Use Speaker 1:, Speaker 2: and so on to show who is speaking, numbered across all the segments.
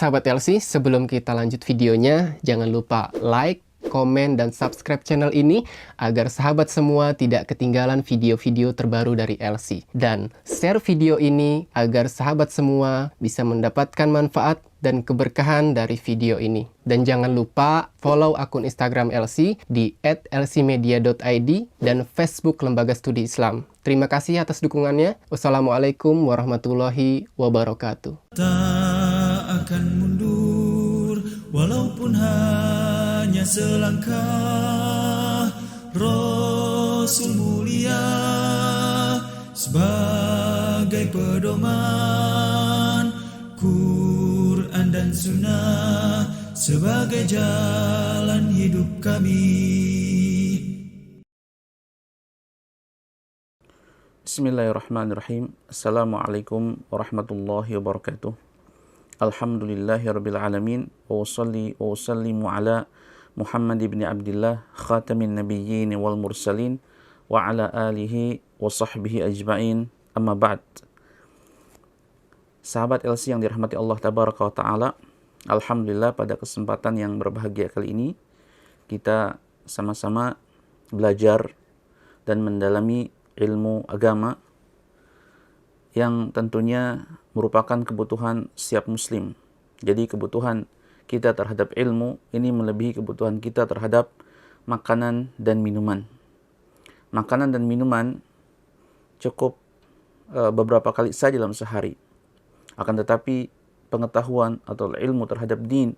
Speaker 1: Sahabat LC, sebelum kita lanjut videonya, jangan lupa like, komen, dan subscribe channel ini agar sahabat semua tidak ketinggalan video-video terbaru dari LC. Dan share video ini agar sahabat semua bisa mendapatkan manfaat dan keberkahan dari video ini. Dan jangan lupa follow akun Instagram LC di @lcmedia.id dan Facebook Lembaga Studi Islam. Terima kasih atas dukungannya. Wassalamualaikum warahmatullahi wabarakatuh.
Speaker 2: Tak akan mundur walaupun hanya selangkah. Rasul mulia sebagai pedoman, Quran dan Sunnah sebagai jalan hidup kami.
Speaker 3: Bismillahirrahmanirrahim. Assalamualaikum warahmatullahi wabarakatuh. Alhamdulillahirabbil alamin wa usalli wa usallimu ala Muhammad ibn Abdullah khatamin nabiyyin wal mursalin wa ala alihi wa sahbihi ajma'in. Amma ba'd. Sahabat LC yang dirahmati Allah tabaraka wa taala, alhamdulillah pada kesempatan yang berbahagia kali ini kita sama-sama belajar dan mendalami ilmu agama yang tentunya merupakan kebutuhan setiap muslim. Jadi kebutuhan kita terhadap ilmu ini melebihi kebutuhan kita terhadap makanan dan minuman. Makanan dan minuman cukup beberapa kali saja dalam sehari. Akan tetapi pengetahuan atau ilmu terhadap din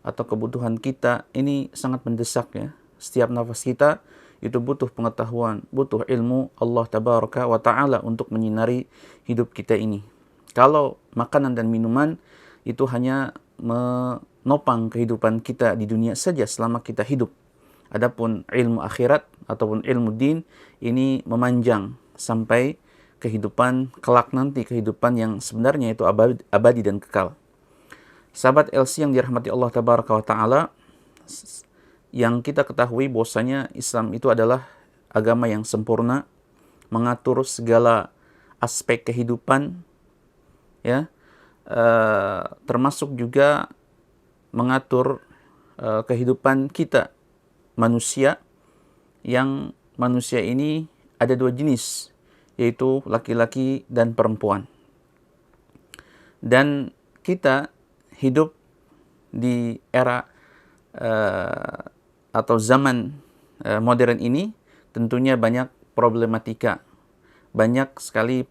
Speaker 3: atau kebutuhan kita ini sangat mendesak ya. Setiap nafas kita itu butuh pengetahuan, butuh ilmu Allah tabaraka wa ta'ala untuk menyinari hidup kita ini. Kalau makanan dan minuman itu hanya menopang kehidupan kita di dunia saja selama kita hidup. Adapun ilmu akhirat ataupun ilmu din ini memanjang sampai kehidupan kelak nanti, kehidupan yang sebenarnya itu abadi dan kekal. Sahabat LC yang dirahmati Allah tabaraka wa ta'ala, yang kita ketahui bahwasanya Islam itu adalah agama yang sempurna, mengatur segala aspek kehidupan, ya, termasuk juga mengatur kehidupan kita manusia, yang manusia ini ada dua jenis, yaitu laki-laki dan perempuan. Dan kita hidup di era atau zaman modern ini tentunya banyak problematika, banyak sekali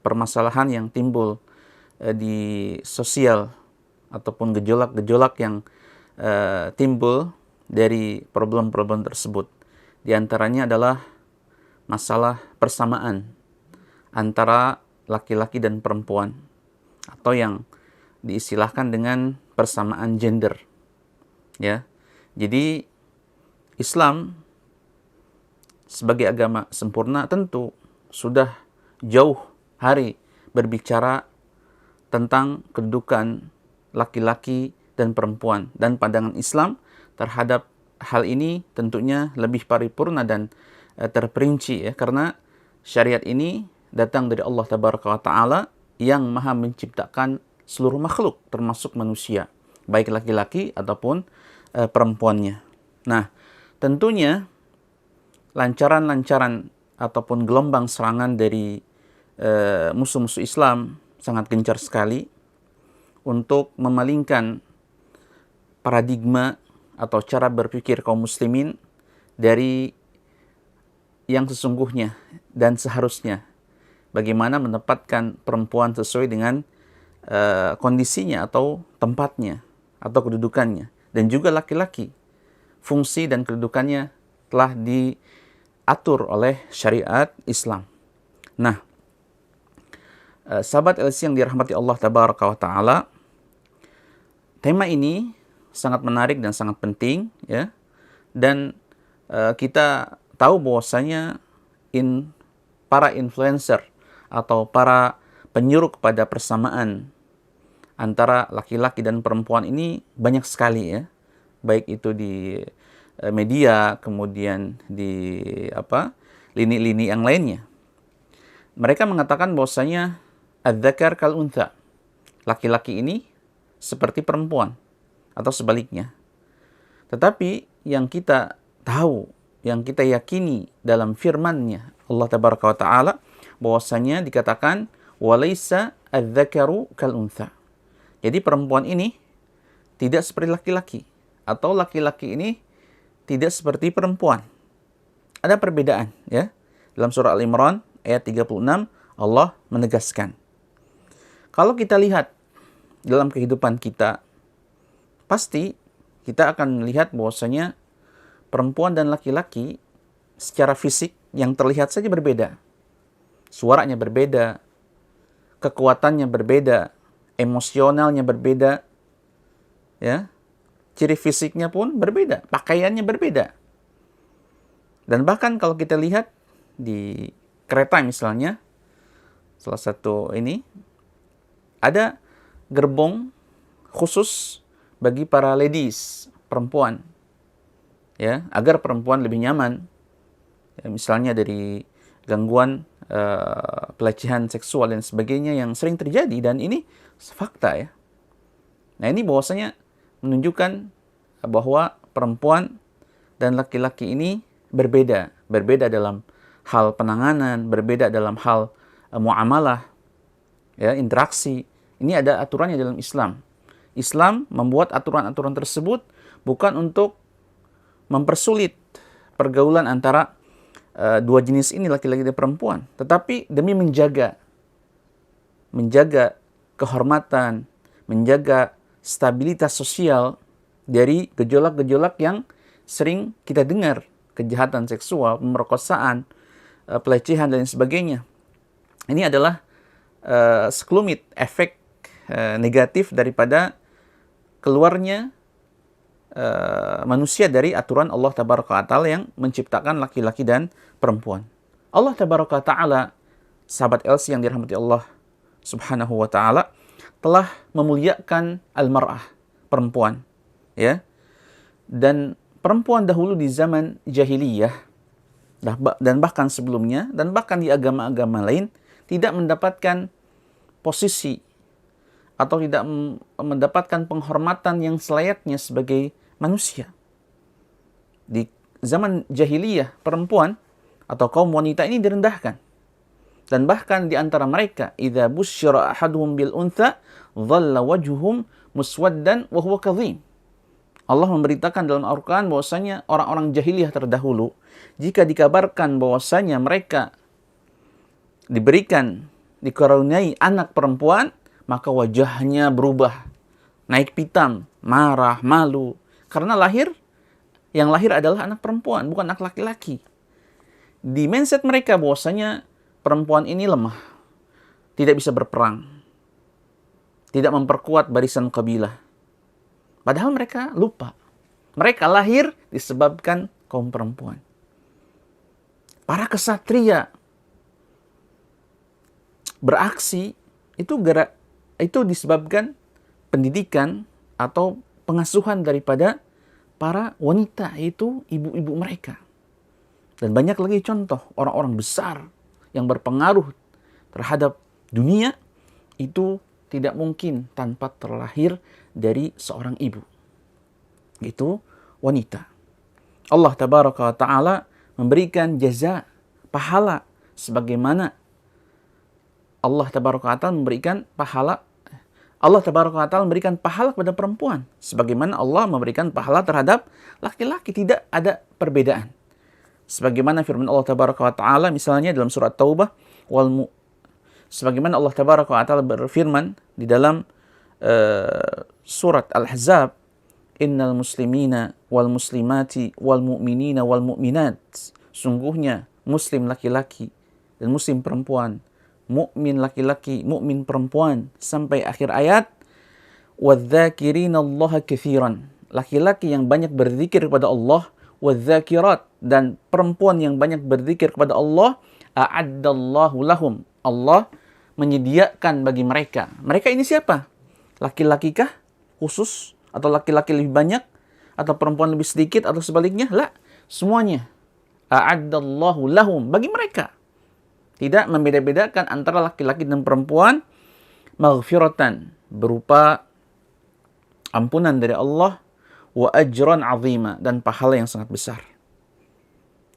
Speaker 3: permasalahan yang timbul di sosial ataupun gejolak-gejolak yang timbul dari problem-problem tersebut. Di antaranya adalah masalah persamaan antara laki-laki dan perempuan, atau yang diistilahkan dengan persamaan gender. Ya. Jadi Islam sebagai agama sempurna tentu sudah jauh hari berbicara tentang kedudukan laki-laki dan perempuan, dan pandangan Islam terhadap hal ini tentunya lebih paripurna dan terperinci ya, karena syariat ini datang dari Allah tabaraka wa taala yang maha menciptakan seluruh makhluk termasuk manusia, baik laki-laki ataupun perempuannya. Nah, tentunya lancaran-lancaran ataupun gelombang serangan dari musuh-musuh Islam sangat gencar sekali untuk memalingkan paradigma atau cara berpikir kaum muslimin dari yang sesungguhnya dan seharusnya. Bagaimana menempatkan perempuan sesuai dengan kondisinya atau tempatnya atau kedudukannya. Dan juga laki-laki, fungsi dan kedudukannya telah diatur oleh syariat Islam. Nah, sahabat LC yang dirahmati Allah tabaraka wa ta'ala, tema ini sangat menarik dan sangat penting ya. Dan kita tahu bahwasanya para influencer atau para penyuruh kepada persamaan antara laki-laki dan perempuan ini banyak sekali ya, baik itu di media, kemudian di lini-lini yang lainnya. Mereka mengatakan bahwasanya adzakar kal untha, laki-laki ini seperti perempuan atau sebaliknya. Tetapi yang kita tahu, yang kita yakini dalam firman-Nya Allah Tabaraka wa Ta'ala, bahwasanya dikatakan walaysa adz-dzakaru kal untha. Jadi perempuan ini tidak seperti laki-laki, atau laki-laki ini tidak seperti perempuan. Ada perbedaan, ya. Dalam surah Al-Imran ayat 36 Allah menegaskan. Kalau kita lihat dalam kehidupan kita, pasti kita akan melihat bahwasanya perempuan dan laki-laki secara fisik yang terlihat saja berbeda. Suaranya berbeda, kekuatannya berbeda, emosionalnya berbeda, ya. Ciri fisiknya pun berbeda, pakaiannya berbeda. Dan bahkan kalau kita lihat di kereta misalnya, salah satu ini, ada gerbong khusus bagi para ladies, perempuan, ya, agar perempuan lebih nyaman, ya, misalnya dari gangguan pelecehan seksual dan sebagainya yang sering terjadi, dan ini fakta, ya. Nah, ini bahwasanya menunjukkan bahwa perempuan dan laki-laki ini berbeda dalam hal penanganan, berbeda dalam hal muamalah, ya, interaksi. Ini ada aturannya dalam Islam. Islam membuat aturan-aturan tersebut bukan untuk mempersulit pergaulan antara dua jenis ini, laki-laki dan perempuan, tetapi demi menjaga kehormatan, menjaga stabilitas sosial dari gejolak-gejolak yang sering kita dengar, kejahatan seksual, pemerkosaan, pelecehan dan sebagainya. Ini adalah sekelumit efek negatif daripada keluarnya manusia dari aturan Allah Tabaraka wa Ta'ala yang menciptakan laki-laki dan perempuan. Allah Tabaraka wa Ta'ala, sahabat Elsi yang dirahmati Allah Subhanahu wa Ta'ala, telah memuliakan al-mar'ah, perempuan, ya. Dan perempuan dahulu di zaman jahiliyah dan bahkan sebelumnya, dan bahkan di agama-agama lain, tidak mendapatkan posisi atau tidak mendapatkan penghormatan yang selayaknya sebagai manusia. Di zaman jahiliyah, perempuan atau kaum wanita ini direndahkan. Dan bahkan di antara mereka, idza busyira ahaduhum bil untha dhalla wajhuhum muswaddan wa huwa kadhim. Allah memberitakan dalam Al-Quran bahwasanya orang-orang jahiliyah terdahulu, jika dikabarkan bahwasanya mereka dikaruniai anak perempuan, maka wajahnya berubah, naik pitam, marah, malu, karena yang lahir adalah anak perempuan, bukan anak laki-laki. Di mindset mereka bahwasanya perempuan ini lemah, tidak bisa berperang, tidak memperkuat barisan kabilah. Padahal mereka lupa, mereka lahir disebabkan kaum perempuan. Para kesatria beraksi itu disebabkan pendidikan atau pengasuhan daripada para wanita, itu ibu-ibu mereka. Dan banyak lagi contoh orang-orang besar yang berpengaruh terhadap dunia, itu tidak mungkin tanpa terlahir dari seorang ibu. Itu wanita. Allah Tabaraka wa Ta'ala memberikan jaza, pahala, sebagaimana Allah Tabaraka wa Ta'ala memberikan pahala kepada perempuan, sebagaimana Allah memberikan pahala terhadap laki-laki. Tidak ada perbedaan. Sebagaimana firman Allah Tabaraka wa Ta'ala misalnya dalam surat Taubah, sebagaimana Allah Tabaraka wa Ta'ala berfirman di dalam surat Al-Ahzab, innal muslimina wal muslimati wal mu'minina wal mu'minat, sungguhnya muslim laki-laki dan muslim perempuan, mukmin laki-laki, mukmin perempuan, sampai akhir ayat, wadzakirinallaha katsiran, laki-laki yang banyak berzikir kepada Allah, wadzakirat, dan perempuan yang banyak berzikir kepada Allah, a'addallahu lahum, Allah menyediakan bagi mereka. Mereka ini siapa? Laki-laki kah khusus, atau laki-laki lebih banyak, atau perempuan lebih sedikit, atau sebaliknya? La, semuanya. A'addallahu lahum, bagi mereka. Tidak membeda-bedakan antara laki-laki dan perempuan. Maghfiratan, berupa ampunan dari Allah, wa ajran 'azima, dan pahala yang sangat besar.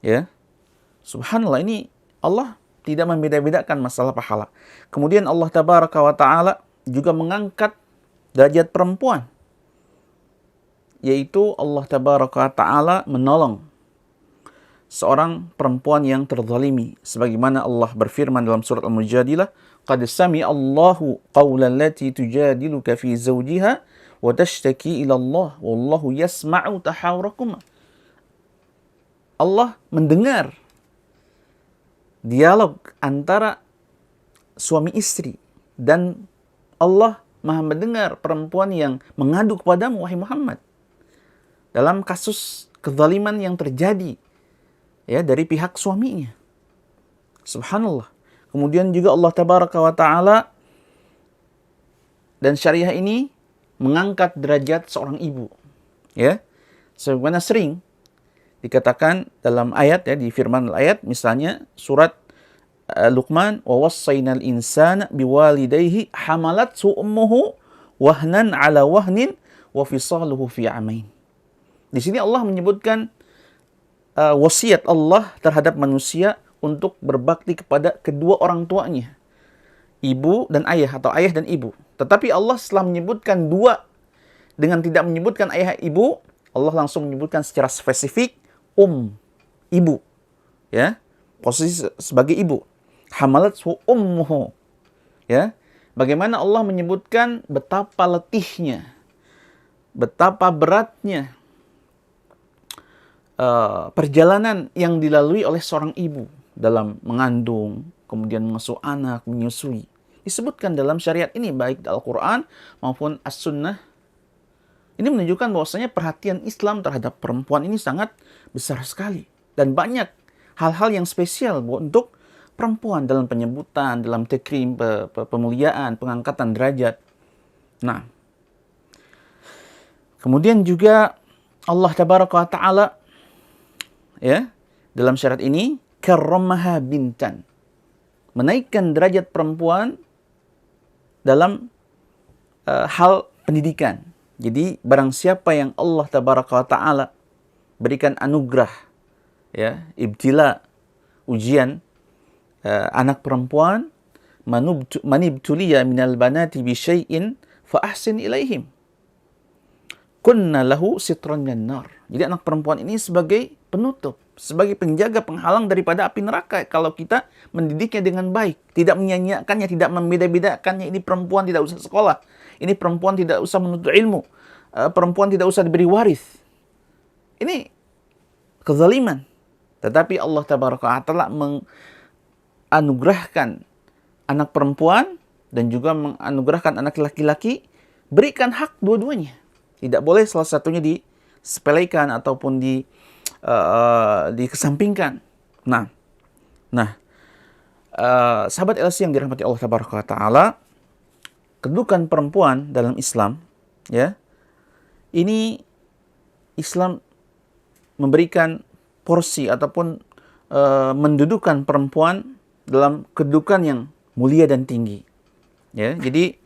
Speaker 3: Ya. Subhanallah, ini Allah tidak membeda-bedakan masalah pahala. Kemudian Allah tabaraka wa taala juga mengangkat derajat perempuan, yaitu Allah tabaraka wa taala menolong seorang perempuan yang terzalimi, sebagaimana Allah berfirman dalam surat Al-Mujadilah, qad sami'a Allahu qawlan lati tujadiluka fi zawjiha wa tashtaki ila Allah wallahu yasma'u tahawurakum. Allah mendengar dialog antara suami istri, dan Allah Maha mendengar perempuan yang mengadu kepadamu, wahai Muhammad, dalam kasus kezaliman yang terjadi ya dari pihak suaminya. Subhanallah. Kemudian juga Allah tabaraka wa taala dan syariah ini mengangkat derajat seorang ibu. Ya. Sebagaimana sering dikatakan dalam ayat, ya, di firman ayat, misalnya surat Luqman, wa wassaynal insana biwalidayhi hamalathu ummuhu wahnan ala wahnin wa fisaluhu fi amain. Di sini Allah menyebutkan wasiat Allah terhadap manusia untuk berbakti kepada kedua orang tuanya, ibu dan ayah, atau ayah dan ibu. Tetapi Allah setelah menyebutkan dua dengan tidak menyebutkan ayah ibu, Allah langsung menyebutkan secara spesifik ibu, ya, posisi sebagai ibu. Hamalathu ummuhu, ya. Bagaimana Allah menyebutkan betapa letihnya, betapa beratnya perjalanan yang dilalui oleh seorang ibu dalam mengandung, kemudian mengasuh anak, menyusui. Disebutkan dalam syariat ini, baik Al-Quran maupun As-Sunnah. Ini menunjukkan bahwasanya perhatian Islam terhadap perempuan ini sangat besar sekali. Dan banyak hal-hal yang spesial untuk perempuan dalam penyebutan, dalam takrim, pemuliaan, pengangkatan derajat. Nah, kemudian juga Allah tabaraka wa ta'ala, ya, dalam syariat ini karramaha bintan, menaikkan derajat perempuan dalam hal pendidikan. Jadi barang siapa yang Allah tabaraka wa ta'ala berikan anugerah, ya, ibtila, ujian, anak perempuan, manibtuliya minal banati bi syai'in fa ahsin ilaihim kunna lahu sitran minan nar. Jadi anak perempuan ini sebagai penutup, sebagai penjaga, penghalang daripada api neraka kalau kita mendidiknya dengan baik, tidak menyanyiakannya, tidak membeda-bedakannya. Ini perempuan tidak usah sekolah, ini perempuan tidak usah menuntut ilmu, perempuan tidak usah diberi waris. Ini kezaliman. Tetapi Allah tabaraka wa ta'ala menganugerahkan anak perempuan dan juga menganugerahkan anak laki-laki, berikan hak dua-duanya. Tidak boleh salah satunya disepelekan ataupun dikesampingkan. Nah, sahabat LC yang dirahmati Allah tabaraka wa ta'ala, kedudukan perempuan dalam Islam, ya, ini Islam memberikan porsi ataupun mendudukan perempuan dalam kedudukan yang mulia dan tinggi. Ya, jadi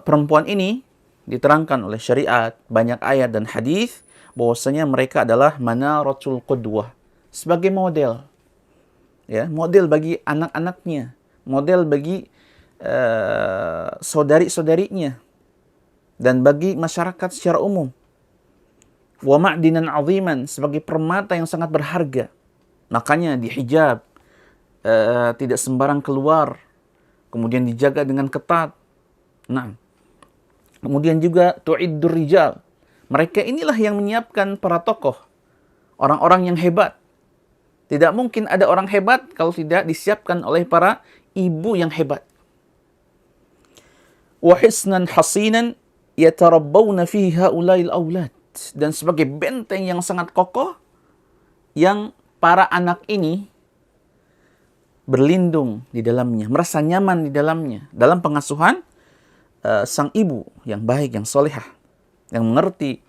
Speaker 3: perempuan ini diterangkan oleh syariat, banyak ayat dan hadis, bahwasanya mereka adalah manaratul qudwah, sebagai model. Ya, model bagi anak-anaknya, model bagi saudari-saudarinya, dan bagi masyarakat secara umum. Wa ma'dinan 'aziman, sebagai permata yang sangat berharga. Makanya dihijab, tidak sembarang keluar, kemudian dijaga dengan ketat. Nah, kemudian juga tu'iddur rijal. Mereka inilah yang menyiapkan para tokoh, orang-orang yang hebat. Tidak mungkin ada orang hebat kalau tidak disiapkan oleh para ibu yang hebat. Wa hisnan hasinan yatarabbawna fihi haula'il aulad, dan sebagai benteng yang sangat kokoh yang para anak ini berlindung di dalamnya, merasa nyaman di dalamnya, dalam pengasuhan sang ibu yang baik, yang solehah, yang mengerti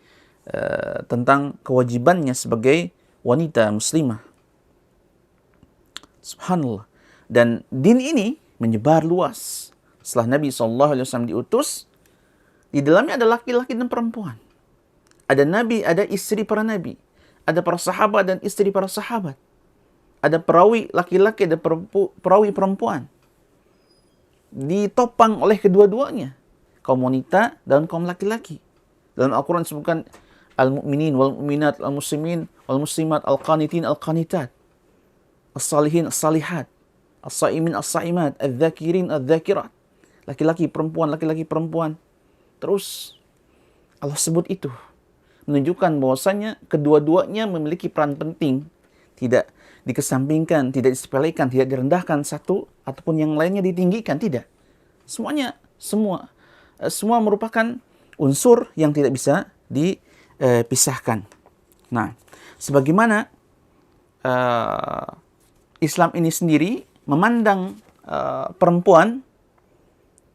Speaker 3: tentang kewajibannya sebagai wanita muslimah. Subhanallah. Dan din ini menyebar luas. Setelah Nabi SAW diutus, Di dalamnya ada laki-laki dan perempuan. Ada nabi, ada istri para nabi. Ada para sahabat dan istri para sahabat. Ada perawi laki-laki, ada perawi perempuan. Ditopang oleh kedua-duanya. Kaum wanita dan kaum laki-laki. Dalam Al-Quran disebutkan al-mu'minin wal-mu'minat, al-muslimin wal-muslimat, al-qanitin al-qanitat, as-salihin as-salihat, as-saimin as-saimat, al-dhakirin al-dhakirat. Laki-laki perempuan. Terus Allah sebut itu. Menunjukkan bahwasanya kedua-duanya memiliki peran penting. Tidak dikesampingkan, tidak disepelekan, tidak direndahkan satu ataupun yang lainnya ditinggikan, tidak. Semua merupakan unsur yang tidak bisa dipisahkan. Nah, sebagaimana Islam ini sendiri memandang perempuan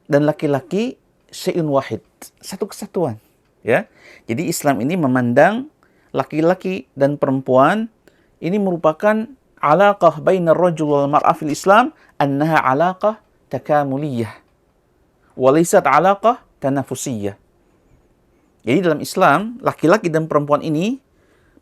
Speaker 3: dan laki-laki syai'un wahid, satu kesatuan, ya. Jadi Islam ini memandang laki-laki dan perempuan ini merupakan alaqah bainar rajul wal mar'ah fil Islam, annaha alaqah takamuliyah wa laysat alaqah tanafusiyah. Jadi dalam Islam, laki-laki dan perempuan ini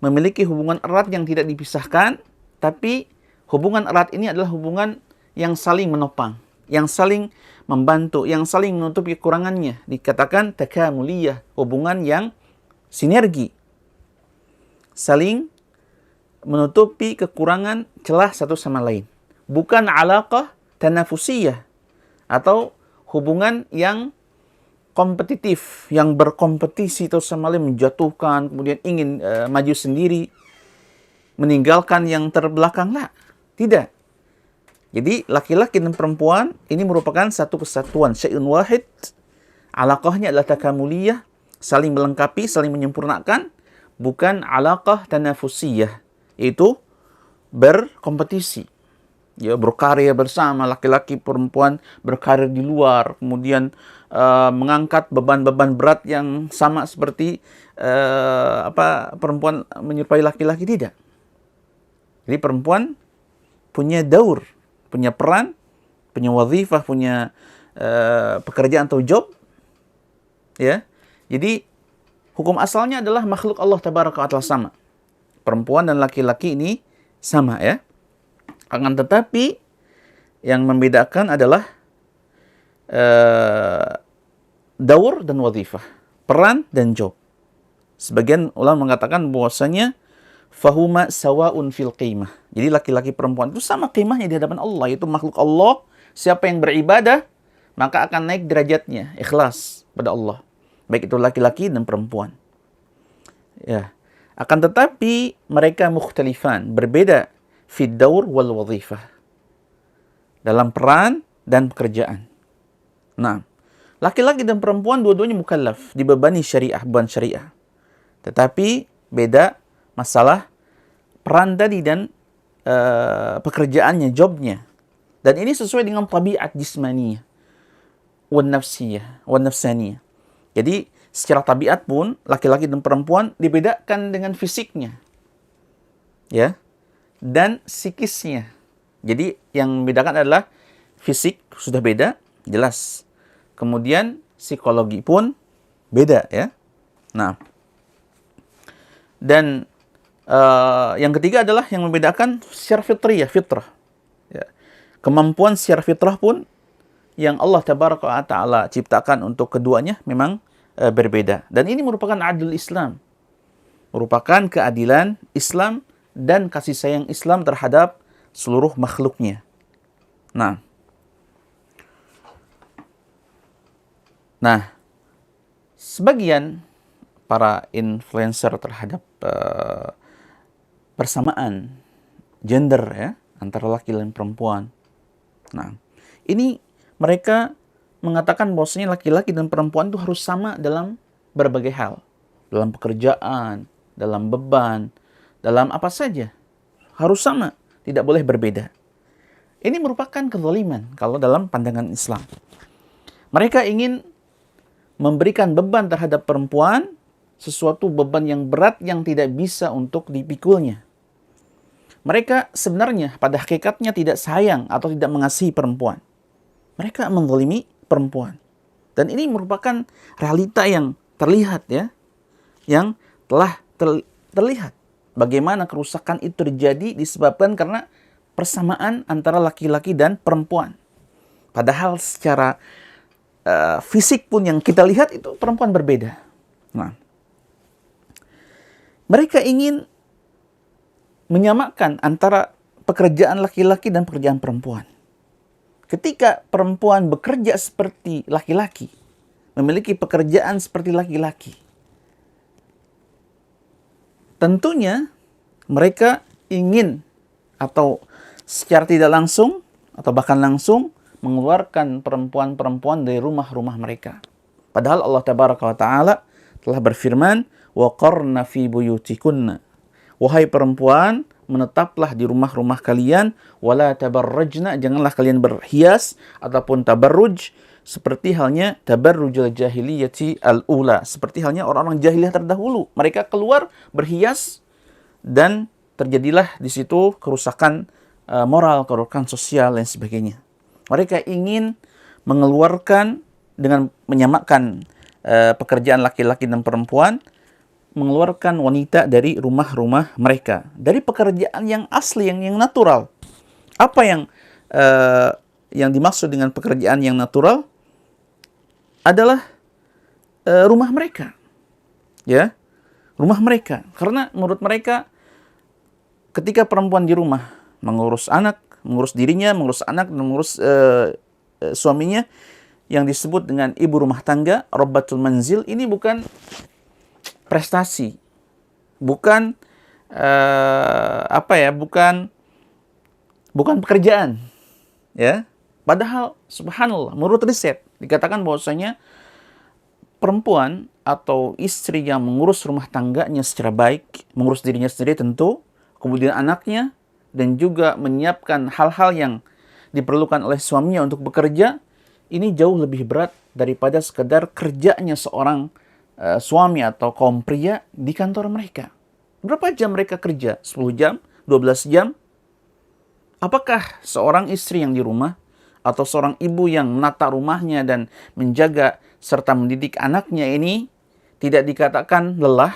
Speaker 3: memiliki hubungan erat yang tidak dipisahkan, tapi hubungan erat ini adalah hubungan yang saling menopang, yang saling membantu, yang saling menutupi kekurangannya. Dikatakan takamuliyah, hubungan yang sinergi, saling menutupi kekurangan celah satu sama lain. Bukan alaqah tanafusiyah atau hubungan yang kompetitif, yang berkompetisi terus sama lain, menjatuhkan, kemudian ingin maju sendiri, meninggalkan yang terbelakang. Lah, tidak. Jadi laki-laki dan perempuan ini merupakan satu kesatuan, syai'un wahid. Alaqahnya adalah takamuliyah, saling melengkapi, saling menyempurnakan, bukan alaqah tanafusiyah, yaitu berkompetisi. Ya, berkarya bersama, laki-laki perempuan berkarir di luar, kemudian mengangkat beban-beban berat yang sama seperti perempuan menyerupai laki-laki, tidak. Jadi perempuan punya daur, punya peran, punya wazifah, punya pekerjaan atau job, ya. Jadi hukum asalnya adalah makhluk Allah tabaraka wa ta'ala sama. Perempuan dan laki-laki ini sama, ya. Akan tetapi yang membedakan adalah daur dan wazifah, peran dan job. Sebagian ulama mengatakan bahwasanya fahuma sawa'un fil qimah. Jadi laki-laki perempuan itu sama qimahnya di hadapan Allah, itu makhluk Allah. Siapa yang beribadah maka akan naik derajatnya, ikhlas pada Allah. Baik itu laki-laki dan perempuan. Ya. Akan tetapi mereka mukhtalifan, berbeda fid daur wal wazifah, dalam peran dan pekerjaan. Nah, laki-laki dan perempuan dua-duanya mukallaf, dibebani syariah, beban syariah. Tetapi beda masalah peran tadi dan pekerjaannya, jobnya. Dan ini sesuai dengan tabiat jismaniyah wan nafsiyah, wan nafsaniyah. Jadi secara tabiat pun laki-laki dan perempuan dibedakan dengan fisiknya, ya, dan psikisnya. Jadi yang membedakan adalah fisik sudah beda, jelas. Kemudian psikologi pun beda, ya. Nah, dan yang ketiga adalah yang membedakan secara fitrah. Ya. Kemampuan secara fitrah pun yang Allah tabaraka wa ta'ala ciptakan untuk keduanya memang berbeda. Dan ini merupakan adil Islam. Merupakan keadilan Islam dan kasih sayang Islam terhadap seluruh makhluknya. Nah, sebagian para influencer terhadap persamaan gender, ya, antara laki dan perempuan. Nah, ini mereka mengatakan bahwasanya laki-laki dan perempuan itu harus sama dalam berbagai hal. Dalam pekerjaan, dalam beban, dalam apa saja. Harus sama, tidak boleh berbeda. Ini merupakan kezaliman kalau dalam pandangan Islam. Mereka ingin memberikan beban terhadap perempuan, sesuatu beban yang berat yang tidak bisa untuk dipikulnya. Mereka sebenarnya pada hakikatnya tidak sayang atau tidak mengasihi perempuan. Mereka menzalimi perempuan. Dan ini merupakan realita yang terlihat ya, yang telah terlihat. Bagaimana kerusakan itu terjadi disebabkan karena persamaan antara laki-laki dan perempuan. Padahal secara fisik pun yang kita lihat itu perempuan berbeda. Nah, mereka ingin menyamakan antara pekerjaan laki-laki dan pekerjaan perempuan. Ketika perempuan bekerja seperti laki-laki, memiliki pekerjaan seperti laki-laki, tentunya mereka ingin atau secara tidak langsung atau bahkan langsung mengeluarkan perempuan-perempuan dari rumah-rumah mereka. Padahal Allah Tabaraka wa Ta'ala telah berfirman, وَقَرْنَ فِي بُيُوتِكُنَّ Wahai perempuan, menetaplah di rumah-rumah kalian, wala tabarrajna, janganlah kalian berhias ataupun tabarruj seperti halnya tabarrujul jahiliyati al-ula, seperti halnya orang-orang jahiliyah terdahulu. Mereka keluar berhias dan terjadilah di situ kerusakan moral, kerusakan sosial dan sebagainya. Mereka ingin mengeluarkan dengan menyamakan pekerjaan laki-laki dan perempuan, mengeluarkan wanita dari rumah-rumah mereka, dari pekerjaan yang asli, yang natural. Apa yang dimaksud dengan pekerjaan yang natural adalah rumah mereka, ya, rumah mereka. Karena menurut mereka, ketika perempuan di rumah mengurus anak, mengurus dirinya, mengurus anak, dan mengurus suaminya, yang disebut dengan ibu rumah tangga, Rabbatul Manzil, ini bukan prestasi, bukan bukan pekerjaan, ya. Padahal subhanallah, menurut riset dikatakan bahwasanya perempuan atau istri yang mengurus rumah tangganya secara baik, mengurus dirinya sendiri tentu, kemudian anaknya, dan juga menyiapkan hal-hal yang diperlukan oleh suaminya untuk bekerja, ini jauh lebih berat daripada sekedar kerjanya seorang suami atau kaum pria di kantor mereka. Berapa jam mereka kerja? 10 jam? 12 jam? Apakah seorang istri yang di rumah atau seorang ibu yang menata rumahnya dan menjaga serta mendidik anaknya ini tidak dikatakan lelah?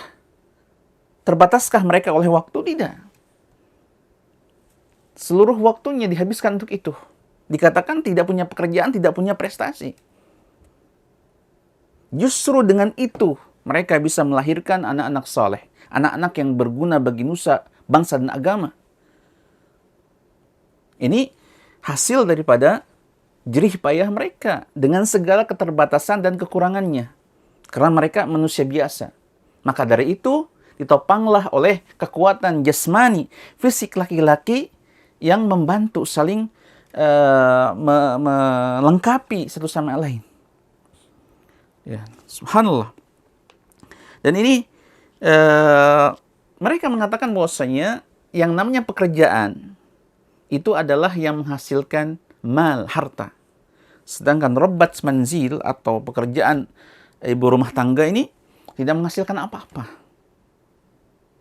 Speaker 3: Terbataskah mereka oleh waktu? Tidak. Seluruh waktunya dihabiskan untuk itu. Dikatakan tidak punya pekerjaan, tidak punya prestasi. Justru dengan itu mereka bisa melahirkan anak-anak saleh, anak-anak yang berguna bagi nusa, bangsa dan agama. Ini hasil daripada jerih payah mereka dengan segala keterbatasan dan kekurangannya. Karena mereka manusia biasa. Maka dari itu ditopanglah oleh kekuatan jasmani, fisik laki-laki yang membantu saling melengkapi satu sama lain. Ya, subhanallah. Dan ini mereka mengatakan bahwasanya yang namanya pekerjaan itu adalah yang menghasilkan mal, harta. Sedangkan robbat manzil atau pekerjaan ibu rumah tangga ini tidak menghasilkan apa-apa.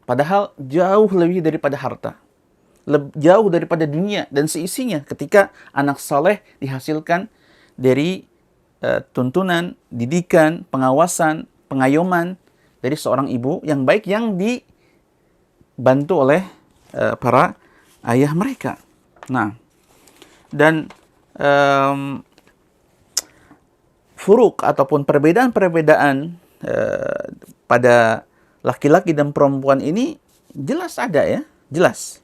Speaker 3: Padahal jauh lebih daripada harta. Jauh daripada dunia dan seisinya ketika anak saleh dihasilkan dari tuntunan, didikan, pengawasan, pengayoman dari seorang ibu yang baik yang dibantu oleh para ayah mereka. Nah, dan furuk ataupun perbedaan-perbedaan pada laki-laki dan perempuan ini jelas ada ya, jelas.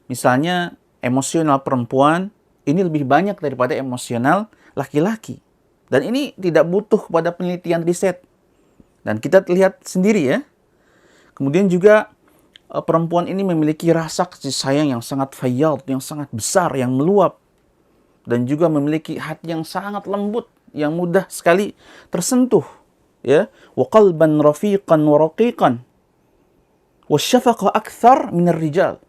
Speaker 3: Misalnya emosional perempuan ini lebih banyak daripada emosional laki-laki. Dan ini tidak butuh kepada penelitian riset. Dan kita lihat sendiri ya. Kemudian juga perempuan ini memiliki rasa kasih sayang yang sangat fayyad, yang sangat besar, yang meluap. Dan juga memiliki hati yang sangat lembut, yang mudah sekali tersentuh. Ya, wa qalban rafiqan wa raqiqan wa syafaqa akthar minar rijal.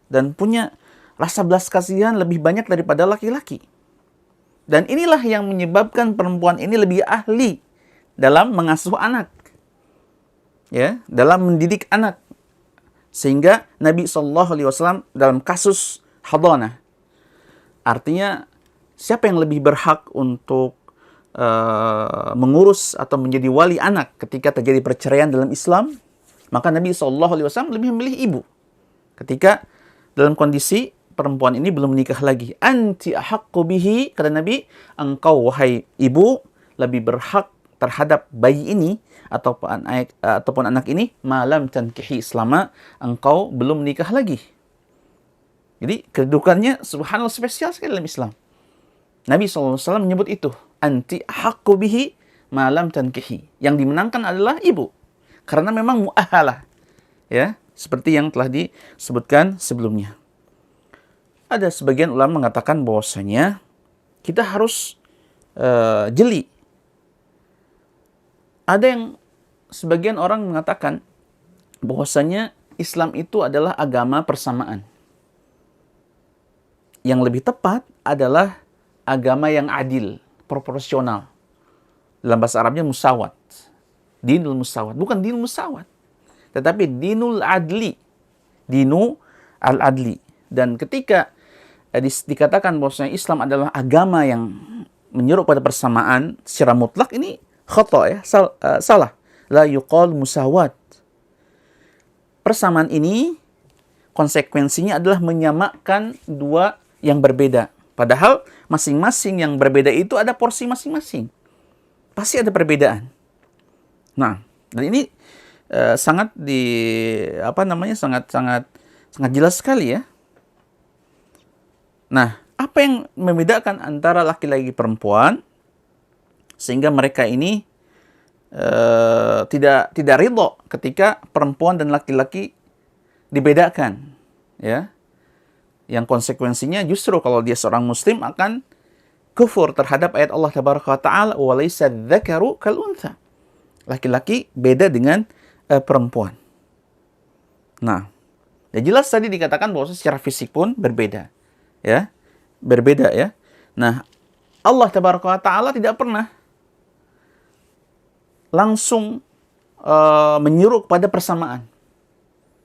Speaker 3: Dan punya rasa belas kasihan lebih banyak daripada laki-laki. Dan inilah yang menyebabkan perempuan ini lebih ahli dalam mengasuh anak. Ya, dalam mendidik anak. Sehingga Nabi SAW dalam kasus hadanah, artinya siapa yang lebih berhak untuk mengurus atau menjadi wali anak ketika terjadi perceraian dalam Islam, maka Nabi SAW lebih memilih ibu. Ketika dalam kondisi perempuan ini belum menikah lagi. Anti ahaqqu bihi, kata Nabi, engkau wahai ibu lebih berhak terhadap bayi ini ataupun anak ini malam tankihi, selama engkau belum menikah lagi. Jadi kedudukannya subhanallah spesial sekali dalam Islam. Nabi SAW menyebut itu anti ahaqqu bihi malam tankihi. Yang dimenangkan adalah ibu, karena memang mu'ahalah, ya, seperti yang telah disebutkan sebelumnya. Ada sebagian ulama mengatakan bahwasanya kita harus jeli. Ada yang sebagian orang mengatakan bahwasanya Islam itu adalah agama persamaan. Yang lebih tepat adalah agama yang adil, proporsional. Dalam bahasa Arabnya musawat. Dinul musawat, bukan dinul musawat, tetapi dinul adli. Dinu al-adli. Dan ketika dikatakan bahwasanya Islam adalah agama yang menyeru pada persamaan secara mutlak, ini khata, ya, salah. La yuqal musawat. Persamaan ini konsekuensinya adalah menyamakan dua yang berbeda. Padahal masing-masing yang berbeda itu ada porsi masing-masing. Pasti ada perbedaan. Nah, dan ini sangat jelas sekali, ya. Nah, apa yang membedakan antara laki-laki perempuan sehingga mereka ini tidak ridho ketika perempuan dan laki-laki dibedakan, ya? Yang konsekuensinya justru kalau dia seorang muslim akan kufur terhadap ayat Allah Tabaraka wa Ta'ala, wa laysa dzakaru kal untha. Laki-laki beda dengan perempuan. Nah, ya jelas tadi dikatakan bahwa secara fisik pun berbeda. Ya, berbeda, ya. Nah, Allah Tabaraka wa Ta'ala tidak pernah langsung menyuruh kepada persamaan.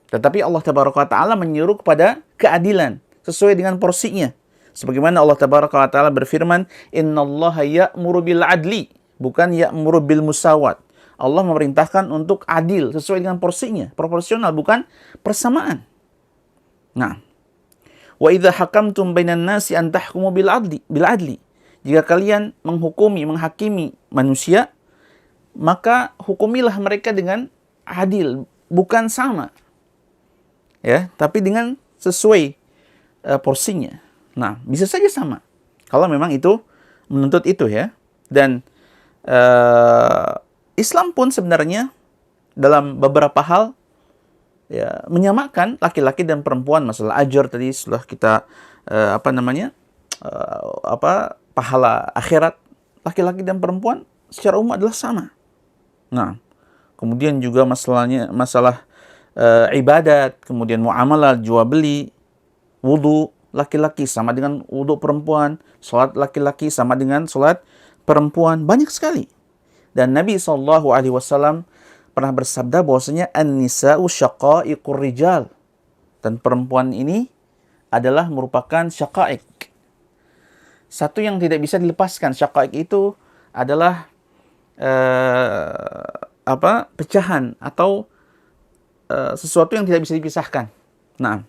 Speaker 3: Tetapi Allah Tabaraka wa Ta'ala menyuruh kepada keadilan sesuai dengan porsinya. Sebagaimana Allah Tabaraka wa Ta'ala berfirman, "Innallaha ya'muru bil adli", bukan ya'muru bil musawat. Allah memerintahkan untuk adil sesuai dengan porsinya, proporsional, bukan persamaan. Nah, wa idza hakamtum bainan nasi an tahkumu bil adli. Jika kalian menghakimi manusia, maka hukumilah mereka dengan adil, bukan sama. Ya, tapi dengan sesuai porsinya. Nah, bisa saja sama kalau memang itu menuntut itu, ya. Dan Islam pun sebenarnya dalam beberapa hal, ya, menyamakan laki-laki dan perempuan. Masalah ajar tadi setelah kita pahala akhirat laki-laki dan perempuan secara umum adalah sama. Nah, kemudian juga masalah ibadat, kemudian muamalah, jual beli, wudu laki-laki sama dengan wudu perempuan, salat laki-laki sama dengan salat perempuan, banyak sekali. Dan Nabi SAW pernah bersabda bahwasanya an-nisa'u syaqa'iqur rijal, dan perempuan ini adalah merupakan syaqa'iq, satu yang tidak bisa dilepaskan. Syaqa'iq itu adalah pecahan atau sesuatu yang tidak bisa dipisahkan. Nah,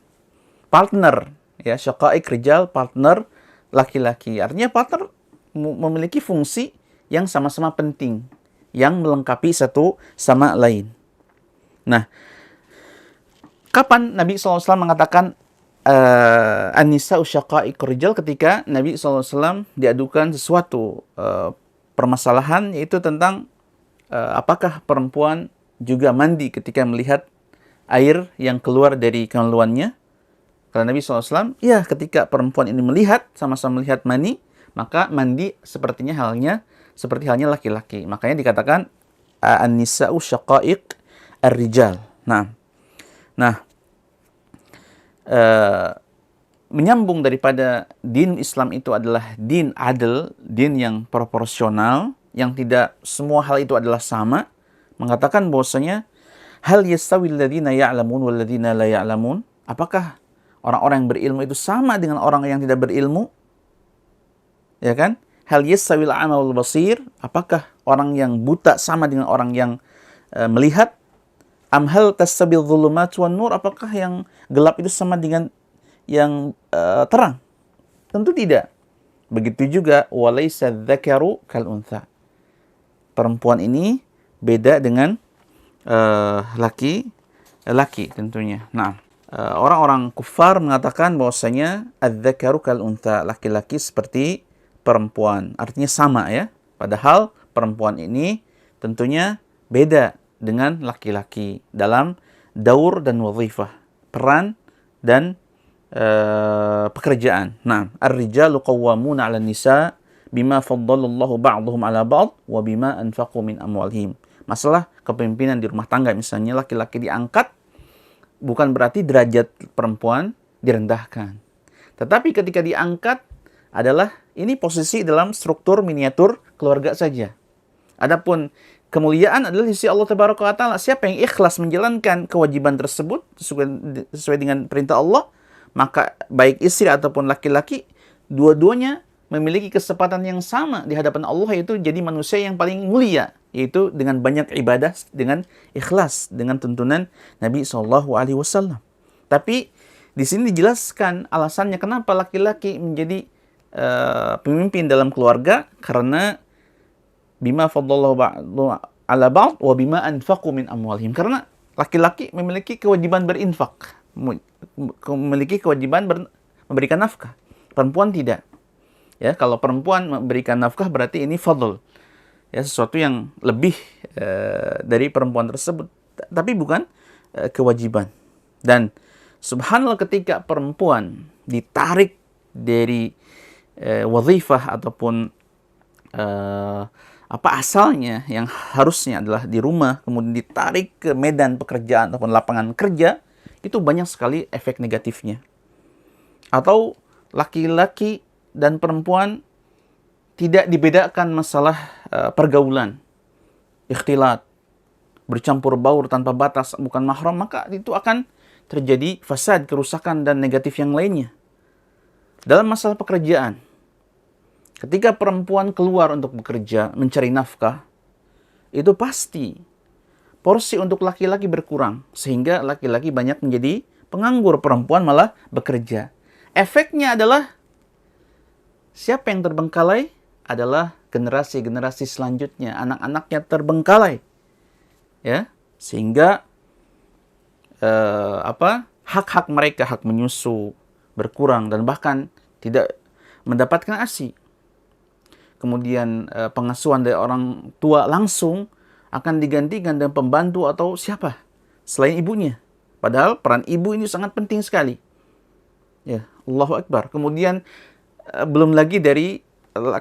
Speaker 3: partner, ya, syaqa'iq rijal, partner laki-laki. Artinya partner memiliki fungsi yang sama-sama penting, yang melengkapi satu sama lain. Nah, kapan Nabi SAW mengatakan an-nisa'u syaqa'iqur rijal? Ketika Nabi SAW diadukan sesuatu permasalahan, yaitu tentang apakah perempuan juga mandi ketika melihat air yang keluar dari kemaluannya. Karena Nabi SAW, ya, ketika perempuan ini melihat, sama-sama melihat mani, maka mandi seperti halnya laki-laki. Makanya dikatakan an-nisa'u syaqa'iq ar-rijal. Nah, menyambung daripada din Islam itu adalah din adil, din yang proporsional, yang tidak semua hal itu adalah sama. Mengatakan bahwasanya hal yastawil ladzina ya'lamun wal ladzina la ya'lamun? Apakah orang-orang yang berilmu itu sama dengan orang yang tidak berilmu? Ya kan? hal yastawil a'ma wal basir, apakah orang yang buta sama dengan orang yang melihat? Am hal tastabil dhulumat wan nur, apakah yang gelap itu sama dengan yang terang? Tentu tidak. Begitu juga walaysa dzakaru kal untha. Perempuan ini beda dengan laki tentunya. Nah, orang-orang kufar mengatakan bahwasanya adz-dzakaru kal untha, laki-laki seperti perempuan. Artinya sama ya. Padahal perempuan ini tentunya beda dengan laki-laki dalam daur dan wazifah, peran dan pekerjaan. Nah, ar-rijalu qawwamuna 'alan nisa bima faddalallahu ba'dhum 'ala ba'd wa bima anfaqu min amwalihim. Masalah kepemimpinan di rumah tangga misalnya, laki-laki diangkat bukan berarti derajat perempuan direndahkan. Tetapi ketika diangkat adalah ini posisi dalam struktur miniatur keluarga saja. Adapun kemuliaan adalah di sisi Allah Tabaraka wa Ta'ala. Siapa yang ikhlas menjalankan kewajiban tersebut sesuai dengan perintah Allah, maka baik istri ataupun laki-laki, dua-duanya memiliki kesempatan yang sama di hadapan Allah, yaitu jadi manusia yang paling mulia, yaitu dengan banyak ibadah, dengan ikhlas, dengan tuntunan Nabi SAW. Tapi di sini dijelaskan alasannya kenapa laki-laki menjadi pemimpin dalam keluarga, karena bima fadallahu ba'du ala ba'd wa bima anfaqu min amwalihim. Karena laki-laki memiliki kewajiban berinfak, memiliki kewajiban memberikan nafkah. Perempuan tidak. Ya, kalau perempuan memberikan nafkah berarti ini fadl. Ya, sesuatu yang lebih dari perempuan tersebut, tapi bukan kewajiban. Dan subhanallah, ketika perempuan ditarik dari wazifah ataupun asalnya yang harusnya adalah di rumah, kemudian ditarik ke medan pekerjaan ataupun lapangan kerja, itu banyak sekali efek negatifnya. Atau laki-laki dan perempuan tidak dibedakan masalah pergaulan, ikhtilat, bercampur baur tanpa batas, bukan mahram, maka itu akan terjadi fasad, kerusakan dan negatif yang lainnya. Dalam masalah pekerjaan, ketika perempuan keluar untuk bekerja, mencari nafkah, itu pasti porsi untuk laki-laki berkurang, sehingga laki-laki banyak menjadi penganggur, perempuan malah bekerja. Efeknya adalah siapa yang terbengkalai adalah generasi-generasi selanjutnya, anak-anaknya terbengkalai, ya, sehingga hak-hak mereka, hak menyusu berkurang dan bahkan tidak mendapatkan ASI. Kemudian pengasuhan dari orang tua langsung akan digantikan dengan pembantu atau siapa selain ibunya. Padahal peran ibu ini sangat penting sekali. Ya, Allahu Akbar. Kemudian belum lagi dari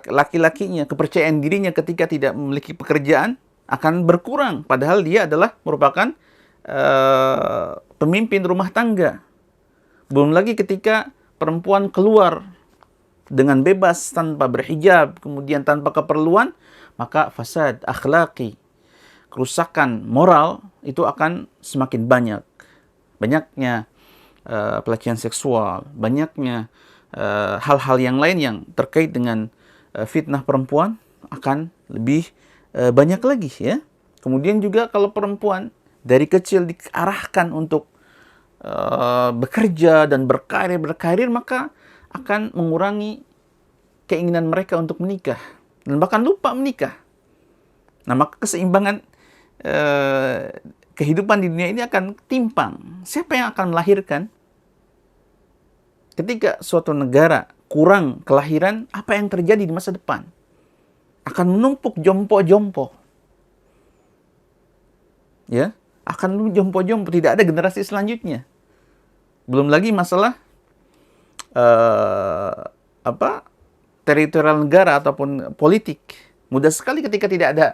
Speaker 3: laki-lakinya, kepercayaan dirinya ketika tidak memiliki pekerjaan akan berkurang. Padahal dia adalah merupakan pemimpin rumah tangga. Belum lagi ketika perempuan keluar dengan bebas tanpa berhijab, kemudian tanpa keperluan, maka fasad akhlaki, kerusakan moral itu akan semakin banyak. Banyaknya pelecehan seksual, banyaknya hal-hal yang lain yang terkait dengan fitnah perempuan akan lebih banyak lagi, ya. Kemudian juga kalau perempuan dari kecil diarahkan untuk bekerja dan berkarir, maka akan mengurangi keinginan mereka untuk menikah dan bahkan lupa menikah. Nah, maka keseimbangan kehidupan di dunia ini akan timpang. Siapa yang akan melahirkan? Ketika suatu negara kurang kelahiran, apa yang terjadi di masa depan? Akan menumpuk jompo-jompo. Ya, akan jompo-jompo, tidak ada generasi selanjutnya. Belum lagi masalah teritorial negara ataupun politik. Mudah sekali ketika tidak ada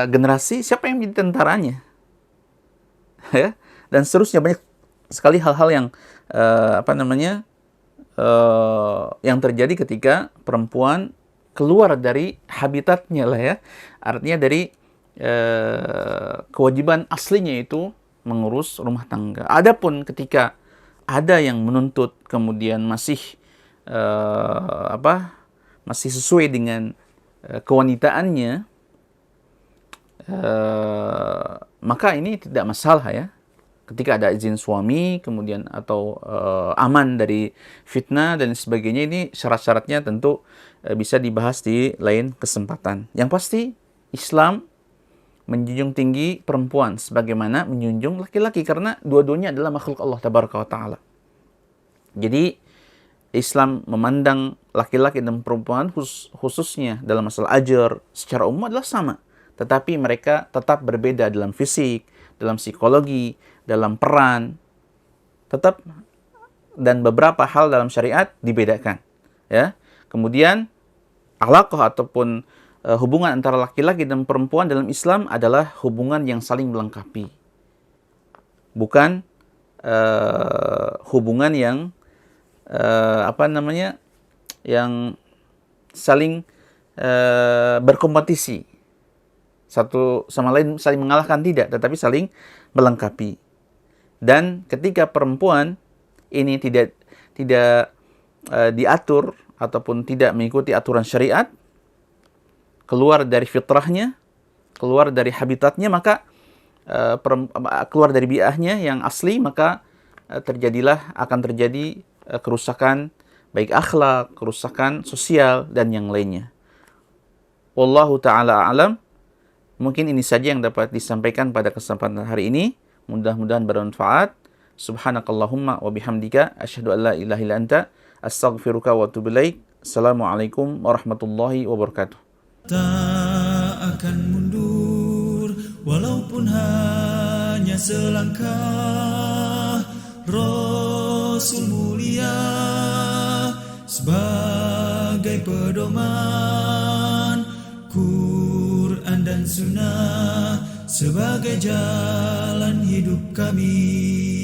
Speaker 3: generasi, siapa yang menjadi tentaranya? Ya, dan seterusnya, banyak sekali hal-hal yang yang terjadi ketika perempuan keluar dari habitatnya lah, ya. Artinya dari kewajiban aslinya, itu mengurus rumah tangga. Adapun ketika ada yang menuntut kemudian masih masih sesuai dengan kewanitaannya, maka ini tidak masalah ya. Ketika ada izin suami, kemudian atau aman dari fitnah dan sebagainya, ini syarat-syaratnya tentu bisa dibahas di lain kesempatan. Yang pasti Islam menjunjung tinggi perempuan sebagaimana menjunjung laki-laki, karena dua-duanya adalah makhluk Allah Tabaraka wa Ta'ala. Jadi Islam memandang laki-laki dan perempuan khususnya dalam masalah ajar secara umum adalah sama. Tetapi mereka tetap berbeda dalam fisik, dalam psikologi, dalam peran, tetap, dan beberapa hal dalam syariat dibedakan. Ya. Kemudian alaqah ataupun hubungan antara laki-laki dan perempuan dalam Islam adalah hubungan yang saling melengkapi. Bukan hubungan yang yang saling berkompetisi. Satu sama lain saling mengalahkan, tidak, tetapi saling melengkapi. Dan ketika perempuan ini tidak diatur ataupun tidak mengikuti aturan syariat, keluar dari fitrahnya, keluar dari habitatnya, maka keluar dari bi'ahnya yang asli, maka akan terjadi kerusakan baik akhlak, kerusakan sosial, dan yang lainnya. Wallahu ta'ala a'lam. Mungkin ini saja yang dapat disampaikan pada kesempatan hari ini. Mudah-mudahan bermanfaat. Subhanakallahumma wa bihamdika asyhadu an la ilaha illa anta astaghfiruka wa atubu ilaik. Assalamualaikum warahmatullahi wabarakatuh.
Speaker 2: Tak akan mundur walaupun hanya selangkah. Rasul mulia sebagai pedoman, Quran dan Sunnah sebagai jalan hidup kami.